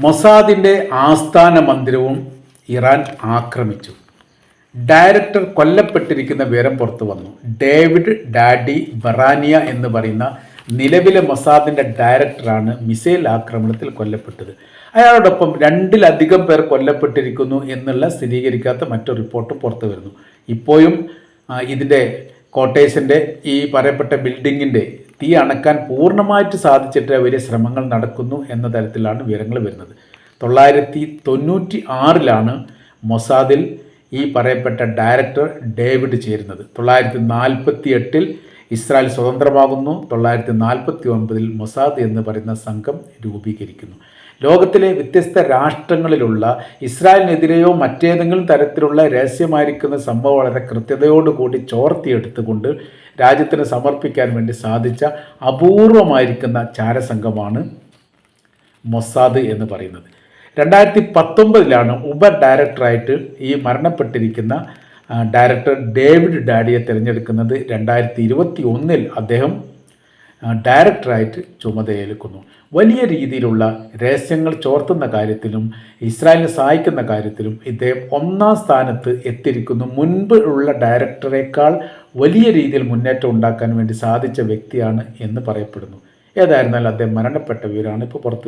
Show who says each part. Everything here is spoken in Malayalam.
Speaker 1: മൊസാദിൻ്റെ ആസ്ഥാന മന്ദിരവും ഇറാൻ ആക്രമിച്ചു. ഡയറക്ടർ കൊല്ലപ്പെട്ടിരിക്കുന്ന വിവരം പുറത്തു വന്നു. ഡേവിഡ് ഡാഡി ബറാനിയ എന്ന് പറയുന്ന നിലവിലെ മൊസാദിൻ്റെ ഡയറക്ടറാണ് മിസൈൽ ആക്രമണത്തിൽ കൊല്ലപ്പെട്ടത്. അയാളോടൊപ്പം 2-ലധികം പേർ കൊല്ലപ്പെട്ടിരിക്കുന്നു എന്നുള്ള സ്ഥിരീകരിക്കാത്ത മറ്റൊരു റിപ്പോർട്ടും പുറത്തു വരുന്നു. ഇപ്പോഴും ഇതിൻ്റെ കോട്ടേഴ്സിൻ്റെ ഈ പറയപ്പെട്ട ബിൽഡിങ്ങിൻ്റെ തീ അണക്കാൻ പൂർണ്ണമായിട്ട് സാധിച്ചിട്ട് വലിയ ശ്രമങ്ങൾ നടക്കുന്നു എന്ന തരത്തിലാണ് വിവരങ്ങൾ വരുന്നത്. 1996 മൊസാദിൽ ഈ പറയപ്പെട്ട ഡയറക്ടർ ഡേവിഡ് ചേരുന്നത്. 1948 ഇസ്രായേൽ സ്വതന്ത്രമാകുന്നു. 1949 മൊസാദ് എന്ന് പറയുന്ന സംഘം രൂപീകരിക്കുന്നു. ലോകത്തിലെ വ്യത്യസ്ത രാഷ്ട്രങ്ങളിലുള്ള ഇസ്രായേലിനെതിരെയോ മറ്റേതെങ്കിലും തരത്തിലുള്ള രഹസ്യമായിരിക്കുന്ന സംഭവം വളരെ കൃത്യതയോടുകൂടി ചോർത്തിയെടുത്തുകൊണ്ട് രാജ്യത്തിന് സമർപ്പിക്കാൻ വേണ്ടി സാധിച്ച അപൂർവമായിരിക്കുന്ന ചാരസംഘമാണ് മൊസാദ് എന്ന് പറയുന്നത്. 2019 ഉപ ഡയറക്ടറായിട്ട് ഈ മരണപ്പെട്ടിരിക്കുന്ന ഡയറക്ടർ ഡേവിഡ് ഡാഡിയെ തിരഞ്ഞെടുക്കുന്നത്. 2021 അദ്ദേഹം ഡയറക്ടറായിട്ട് ചുമതലയേൽക്കുന്നു. വലിയ രീതിയിലുള്ള രഹസ്യങ്ങൾ ചോർത്തുന്ന കാര്യത്തിലും ഇസ്രായേലിനെ സഹായിക്കുന്ന കാര്യത്തിലും ഇദ്ദേഹം 1ാം സ്ഥാനത്ത് എത്തിയിരിക്കുന്നു. മുൻപ് ഉള്ള ഡയറക്ടറേക്കാൾ വലിയ രീതിയിൽ മുന്നേറ്റം ഉണ്ടാക്കാൻ വേണ്ടി സാധിച്ച വ്യക്തിയാണ് എന്ന് പറയപ്പെടുന്നു. ഏതായിരുന്നാലും അദ്ദേഹം മരണപ്പെട്ട വിവരമാണ് ഇപ്പോൾ പുറത്തു